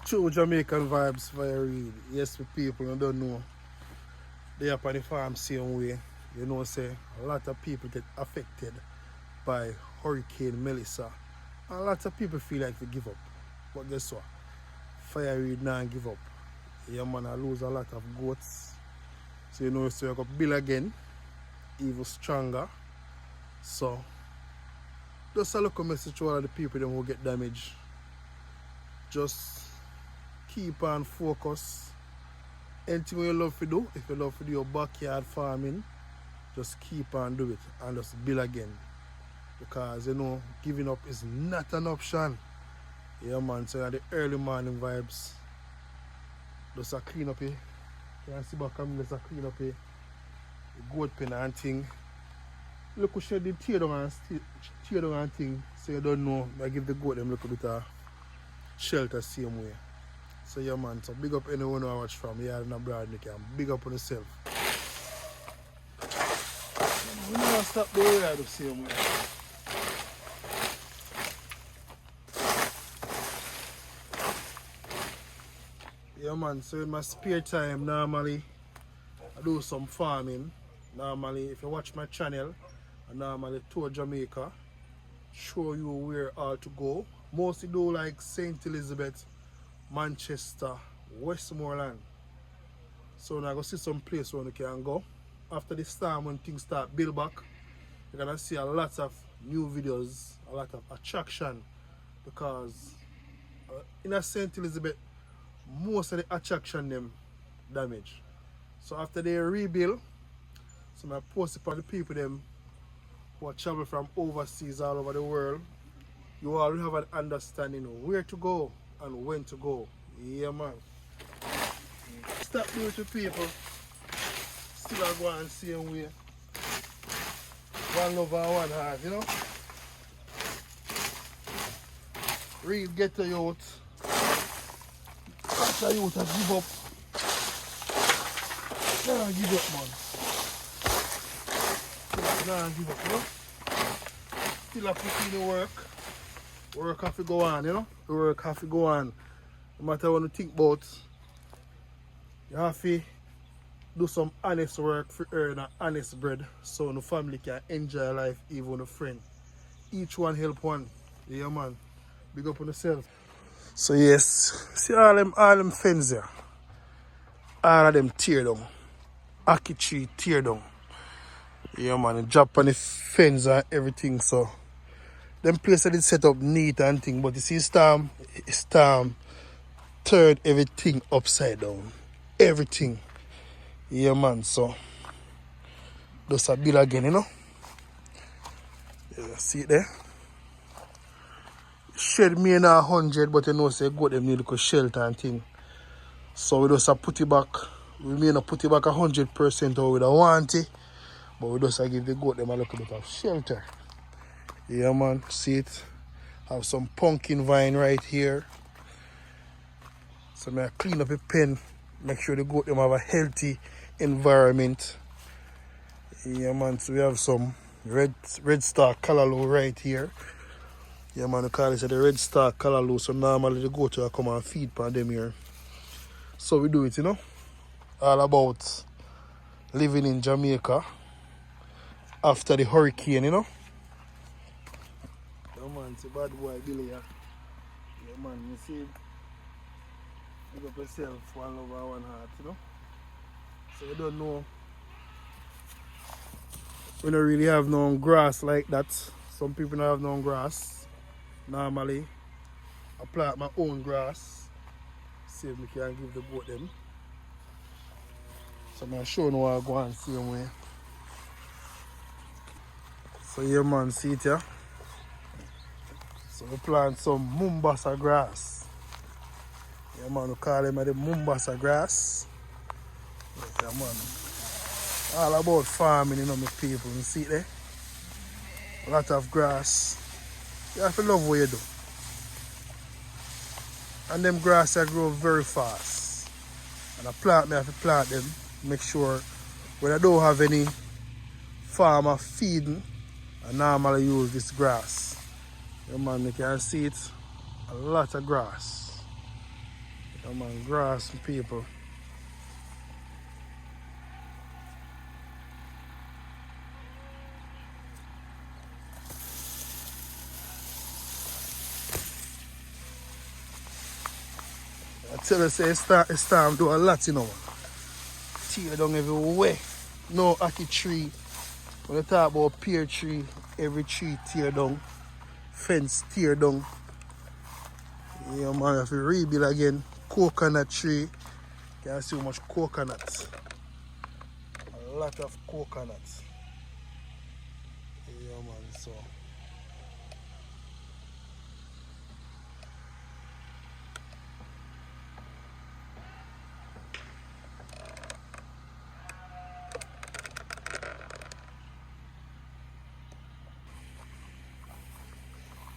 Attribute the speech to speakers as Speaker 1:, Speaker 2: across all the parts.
Speaker 1: True Jamaican vibes fire read. Yes, with people who don't know. They up on the farm same way. You know, say a lot of people get affected by Hurricane Melissa. And a lot of people feel like they give up. But guess what? Fire read now and give up. Yeah man, I lose a lot of goats. So you know, so I got build again, even stronger. So just a look message to all of the people that will get damaged. Just keep on focus. Anything you love to do, if you love to do your backyard farming, just keep on do it and just build again. Because you know, giving up is not an option. Yeah man, so the early morning vibes. Just a clean up here. You can see back on me, just a clean up here. The goat pen and thing. Look who shed the tear down and thing. So you don't know, I give the goat them a little bit of shelter same way. So yeah man, so big up anyone who I watch from here and abroad, you can big up on yourself. We never stop the way I do same way. Yeah man, so in my spare time normally I do some farming. Normally if you watch my channel, I normally tour Jamaica, show you where all to go. Mostly do like St. Elizabeth, Manchester, Westmoreland. So now I go see some place where you can go. After this time when things start build back, you're gonna see a lot of new videos, a lot of attraction, because in a St. Elizabeth most of the attraction them damage. So after they rebuild, so I post it for the people them who are travel from overseas all over the world. You all have an understanding of where to go and when to go. Yeah man. Stop doing it to people. Still I go and see them way. One love and one heart, you know? Real get the youth. After youth have give up. Nah, give up man. Nah, give up, you know? Still have to put in the work. Work have to go on, you know? The work have to go on. No matter what you think about, you have to do some honest work for earn an honest bread so the family can enjoy life even with a friend. Each one help one. Yeah man. Big up on yourself. So yes, see all them fence here. All of them tear down. Aki tree tear down. Yeah man, drop on the fence and everything, so them places did set up neat and thing, but you see storm turned everything upside down. Everything. Yeah man, so just a build again, you know. Yeah, see it there? Shed me in 100, but you know say got them need a shelter and thing. So we just put it back. We may not put it back 100% how we don't want it, but we just give the goat them a little bit of shelter. Yeah man, see it? Have some pumpkin vine right here. So I clean up a pen, make sure the goat them have a healthy environment. Yeah man, so we have some red star callaloo right here. Yeah man, we call it the red star callaloo, so normally the goat will come and feed on them here. So we do it, you know. All about living in Jamaica after the hurricane, you know. Yeah man, it's a bad boy Billy. Yeah man, you see, big up yourself, one love and one heart, you know. So you don't know, we don't really have no grass like that. Some people don't have no grass. Normally, I plant my own grass, see if I can give the goat them. So I'm going to show you how I go and see them way. So yeah man, see it here. So we plant some Mombasa grass. Yeah man, we call them the Mombasa grass. Yeah man. All about farming, you know, my people. You see it there? A lot of grass. You have to love what you do. And them grass they grow very fast. And I have to plant them. Make sure when I don't have any farmer feeding, I normally use this grass. Yeah man, you can see it. A lot of grass. Come on, grass people. I tell you, say it's time to do a lot, you know. Tear down everywhere. No ackee tree. When you talk about pear tree, every tree tear down. Fence tear down. Yeah, man, if you rebuild again, coconut tree. You can see how much coconuts. A lot of coconuts. Yeah, man, so.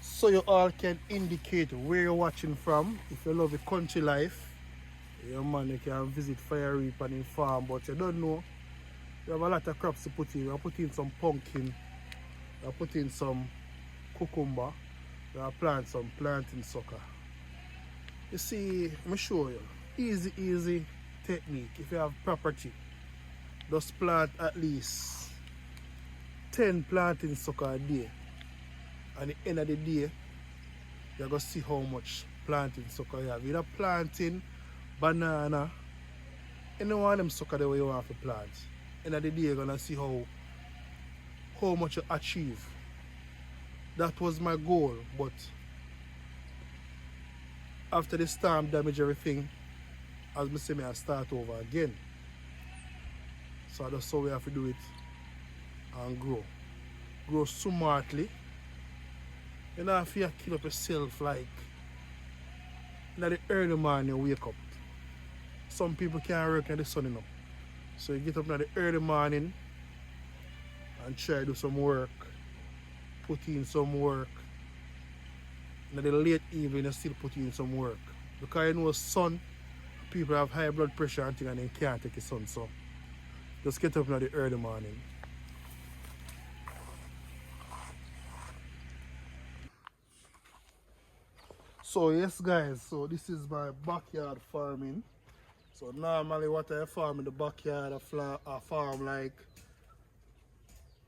Speaker 1: So you all can indicate where you're watching from. If you love the country life, yeah, man, you can visit Fire Reap and farm, but you don't know. You have a lot of crops to put in. You put in some pumpkin, you put in some cucumber, you plant some planting sucker. You see, let me show you. Easy technique. If you have property, just plant at least 10 planting sucker a day. At the end of the day, you're going to see how much planting sucker you have. You're planting banana, any one of them sucker the way you want to plant. End of the day, you're going to see how much you achieve. That was my goal, but after the storm damage everything, as I say, I start over again. So that's how we have to do it and grow. Grow smartly. You don't have to kill up yourself like in the early morning you wake up. Some people can't work in the sun enough. So you get up in the early morning and try to do some work. Put in some work. In the late evening you still put in some work. Because you know sun, people have high blood pressure and things and they can't take the sun. So just get up in the early morning. So yes guys, so this is my backyard farming. So normally what I farm in the backyard, I farm like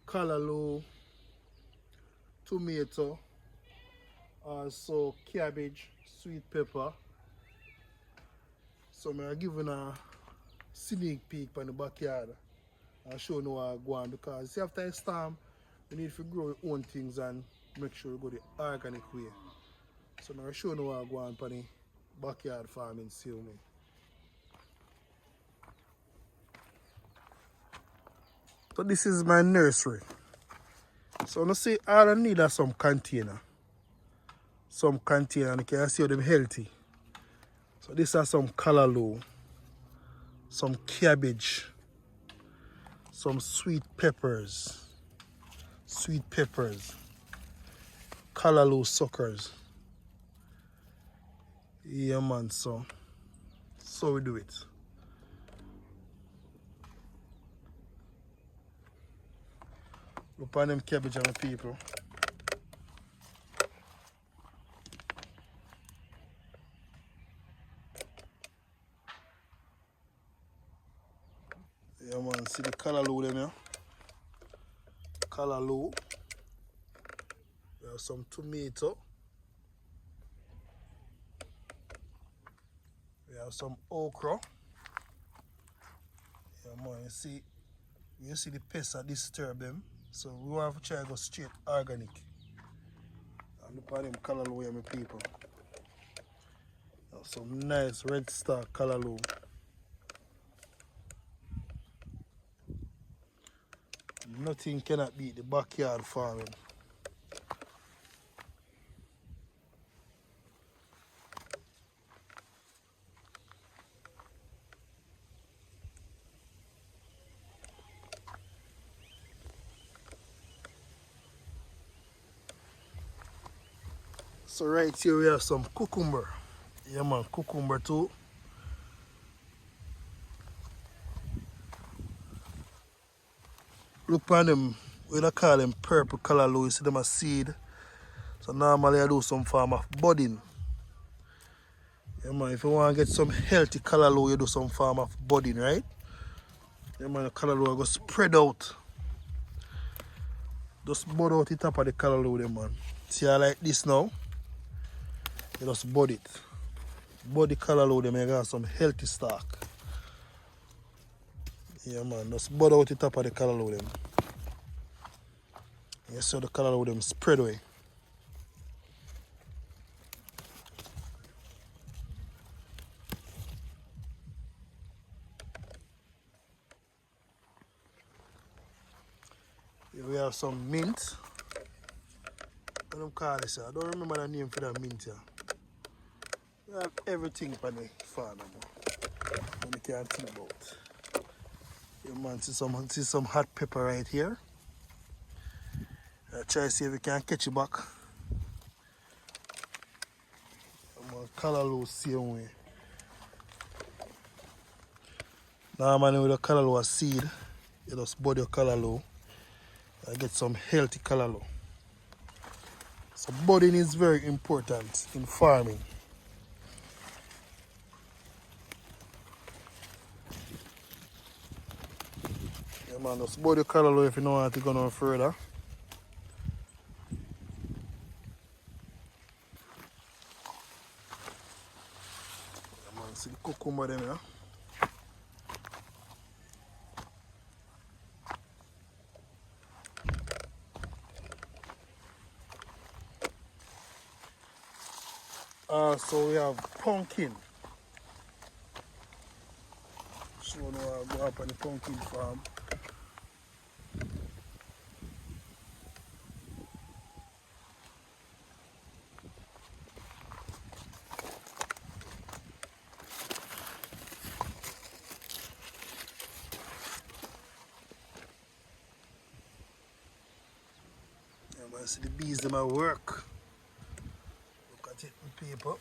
Speaker 1: callaloo, tomato, also cabbage, sweet pepper. So I'm giving a sneak peek on the backyard and show you how I go on, because see, after a storm we need to grow our own things and make sure we go the organic way. So I'm show you how I go on the backyard farming, see me. So this is my nursery. So you see, all I need is some container. Some container, and you can see how them healthy. So these are some callaloo, some cabbage, some sweet peppers, callaloo suckers. Yeah man, so we do it. Look on them cabbage and the people. Yeah man, see the callaloo them here. Callaloo. We have some tomato. We have some okra. Yeah man, you see the pests that disturb them. So we want to try to go straight organic. And look at them callaloo here, my people. Some nice red star callaloo. Nothing cannot beat the backyard farming. So right here we have some cucumber. Yeah man, cucumber too. Look on them, we don't call them purple callaloo, you see them a seed. So normally I do some form of budding. Yeah, man, if you want to get some healthy callaloo, you do some form of budding, right? Yeah, man, the callaloo go spread out. Just bud out the top of the callaloo, then, man. See, I like this now. You just bud it. Bud the callaloo, then you got some healthy stock. Yeah, man, just bud out the top of the callaloo, then. You see the callaloo, them spread away. Here we have some mint. What do you call this? I don't remember the name for that mint here. We have everything for the farm now. And you can't think about. You man see some hot pepper right here. I try to see if we can catch it back. Callaloo same way. Normally with a callaloo seed, you just bud your callaloo and get some healthy callaloo. So budding is very important in farming. Yeah, man, just bud your callaloo if you don't want to go no further. Yeah, man, see the cucumber them here. So we have pumpkin. So now I go up on the pumpkin farm. Yeah, man, see the bees them at work. Look at it, the paper.